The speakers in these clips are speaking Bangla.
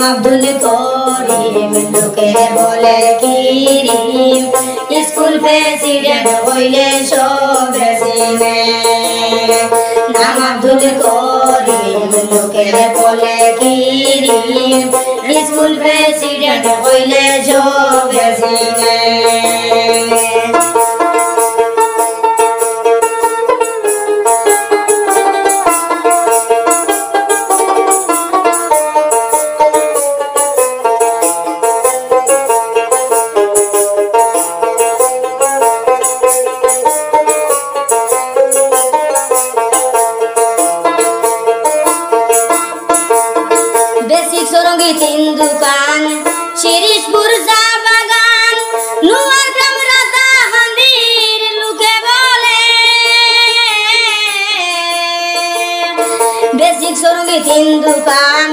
আব্দুল করিম লোকে বলে কিরিম স্কুল প্রেসিডেন্ট হইলে সবে চিনে নাম আব্দুল করিম লোকে বলে কিরিম স্কুল প্রেসিডেন্ট হইলে সবে চিনে दुकान शिरीषपुर चा बागान नुआर ग्राम राता मंदिर लुके बोले बेसिक संगीत दुकान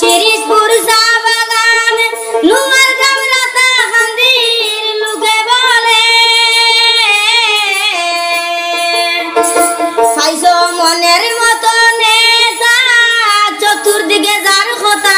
शिरीषपुर चा बागान नुआर ग्राम राता मंदिर लुके बोले फाइसो मनेर मतो नेता चतुर्दिके जार खोता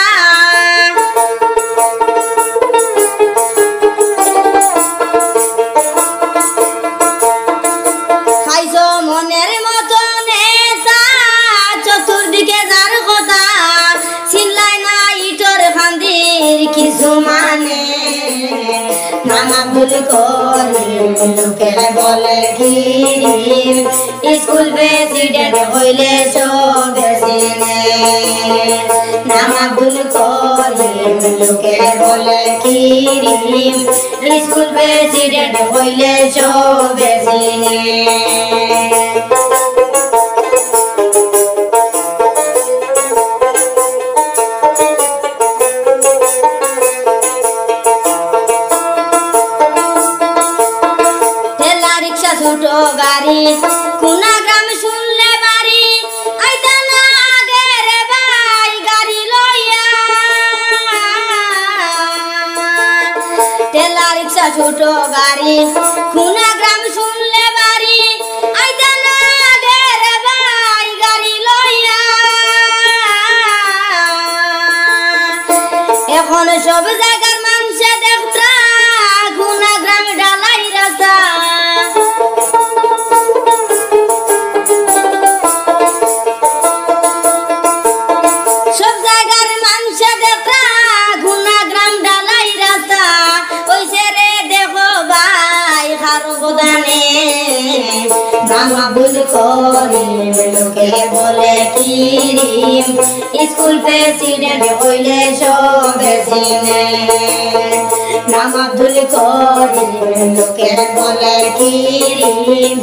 नाम अब्दुल करीम लोके बोले किरिम स्कूल प्रेसिडेंट हইলে সবে চিনে नाम अब्दुल करीम लोके बोले किरिम स्कूल प्रेसिडेंट हইলে সবে চিনে छोटो गाड़ी कुना ग्राम सुनले बारी आइता ना आगे रे भाई गाड़ी लइया टेला रिक्शा छोटो गाड़ी कुना ग्राम सुनले बारी आइता ना आगे रे भाई गाड़ी लइया এখন সব জায়গার মানুষে দেখতা কুনা গ্রাম ঢালাই রাস্তা नाम अब्दुल करीम लोके बोले किरिम स्कूल प्रेसिडेंट हইলে সবে চিনে नाम अब्दुल करीम लोके बोले किरिम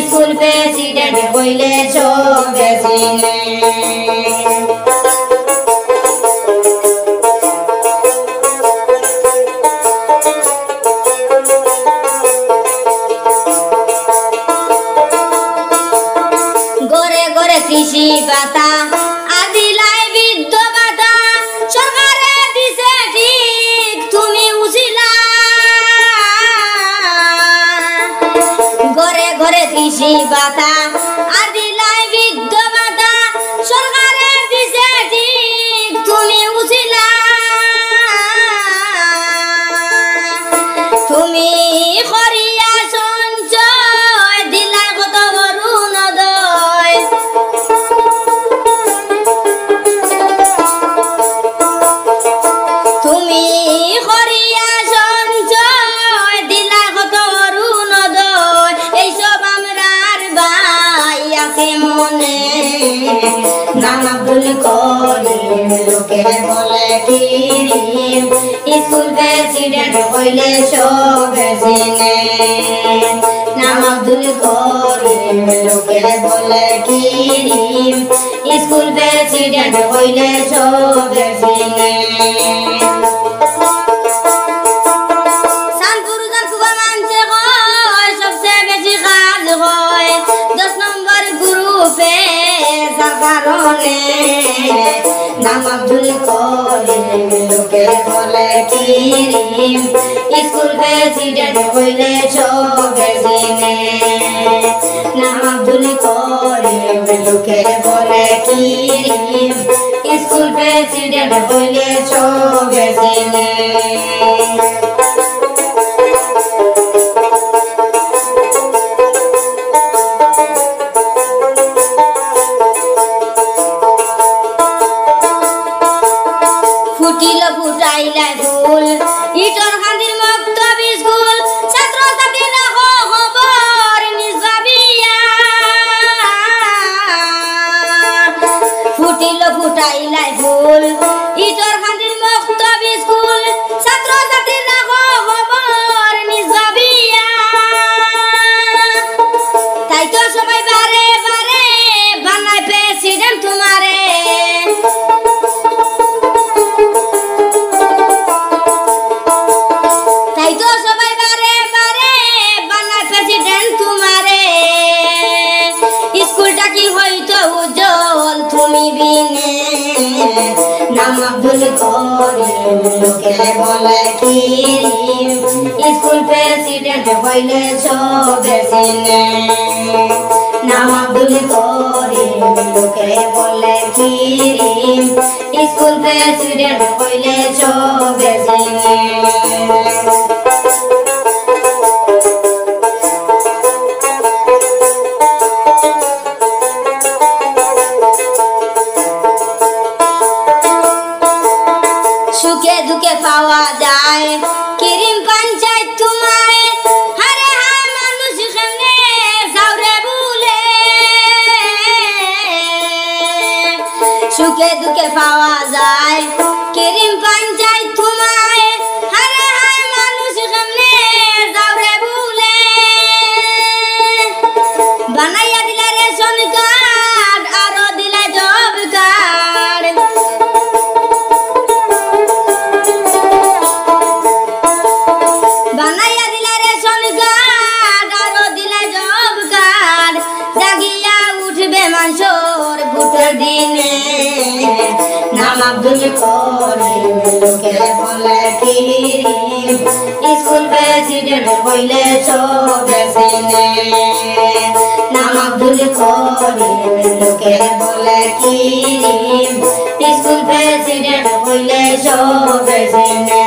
स्कूल प्रेसिडेंट हইলে সবে চিনে कृषि बाता आदिलाई विद्ध बाता सरकारे दिसे ठीक तुमी उसिला घरे घरे कृषि बाता आदिलाई विद्ध बाता सरकारे दिसे ठीक तुमी उसिला तुमी खरिया सঞ্চয় দিলাই কত বরুণ দয় नाम अब्दुल करीम लोके बोले किरिम स्कूल प्रेसिडेंट हইলে সবে চিনে नाम अब्दुल करीम लोके बोले किरिम स्कूल प्रेसिडेंट हইলে সবে চিনে नाम अब्दुल करीम लोके बोले किरिम स्कूल प्रेसिडेंट हইলে সবে চিনে नाम अब्दुल करीम लोके बोले किरिम स्कूल প্রেসিডেন্ট হইলে সবে চিনে ফুটিল ফুটাইলা ফুল ইটর খান্দির মুক্ত বিস্কুল ছাত্র ছাত্রীরা খবর নিজ ভাবিয়া ফুটিল ফুটাইলা ফুল ইটর খান্দির মুক্ত বিস্কুল ছাত্র ছাত্রীরা খবর নিজ ভাবিয়া তাই তো সবাই বারে বারে বানায় প্রেসিডেন্ট তোমারে नाम अब्दुल करीम लोके बोले किरीम स्कूल प्रेसिडेंट होइले सবে চিনে नाम अब्दुल करीम लोके बोले किरीम स्कूल प्रेसिडेंट होइले सবে চিনে সুখে দুঃখে পাওয়া যায় কিরিম পঞ্চায়েত তোমায় হারে হায় মানুষ সামনে যাওরে ভুলে সুখে দুঃখে পাওয়া যায় কিরিম পঞ্চায়েত তোমায় হারে হায় মানুষ সামনে যাওরে ভুলে বানাইয়া দিলা রেশন কার্ড আরো দিলা জব কার্ড বানাইয়া দিলা রেশন কার্ড আরো দিলা জব কার্ড জাগিয়া উঠবে মানুষের ভোটের দিনে নাম আব্দুল করিম লোকে বলে কিরিম স্কুল প্রেসিডেন্ট হইলে সবে চিনে নাম আব্দুল করিম লোকে বলে কিরিম স্কুল প্রেসিডেন্ট হইলে সবে চিনে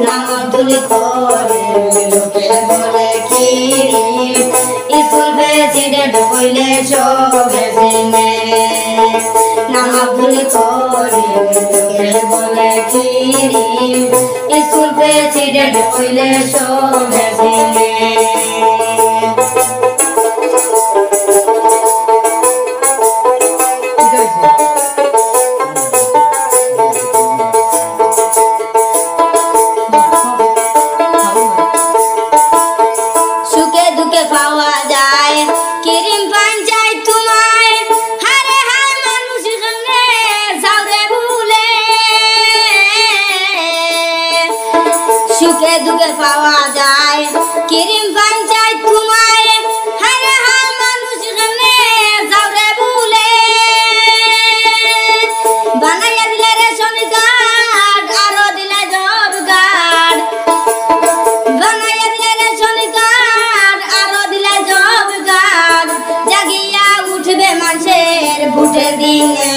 नाम अब्दुल करीम लोके बोले किरीम स्कूल प्रेसिडेंट होइले सবে চিনে नाम अब्दुल करीम लोके बोले किरीम स्कूल प्रेसिडेंट होइले सবে চিনে পাওয়া যায় কিরিম পঞ্চায়েত তোমায় হারে হায় মানুষ সামনে যাওরে ভুলে সুখে দুঃখে পাওয়া যায় কিরিম পঞ্চায়েত তোমায় হারে হায় মানুষ সামনে যাওরে ভুলে বানাইয়া দিলা রেশন কার্ড আরো দিলা জব কার্ড বানাইয়া দিলা রেশন কার্ড আরো দিলা জব কার্ড জাগিয়া উঠবে মানুষের ভোটের দিনে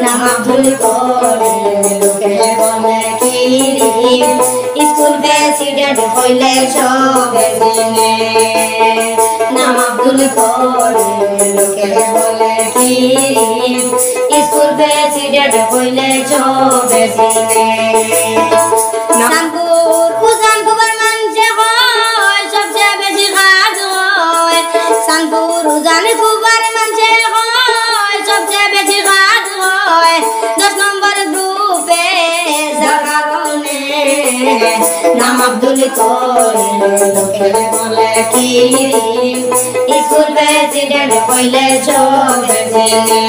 নাম আব্দুল করিম লোকে বলে কিরিম স্কুল প্রেসিডেন্ট হইলে সবে চিনে নাম আব্দুল করিম লোকে বলে কিরিম স্কুল প্রেসিডেন্ট হইলে সবে চিনে নামপুর উজানপুর মানুষে হয় সবচেয়ে বেশি কাজ হয় শানপুর উজানপুর মানুষে হয় সবচেয়ে বেশি কাজ হয় 10 নম্বর গ্রুপে জায়গা বনে নাম আব্দুল করিম লোকে বলে কিরিম স্কুল প্রেসিডেন্ট হইলে সবে চিনে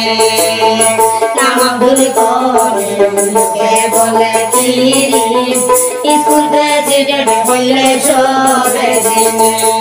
নাম আব্দুল করিম লোকে বলে কিরিম স্কুল প্রেসিডেন্ট হইলে সবে চিনে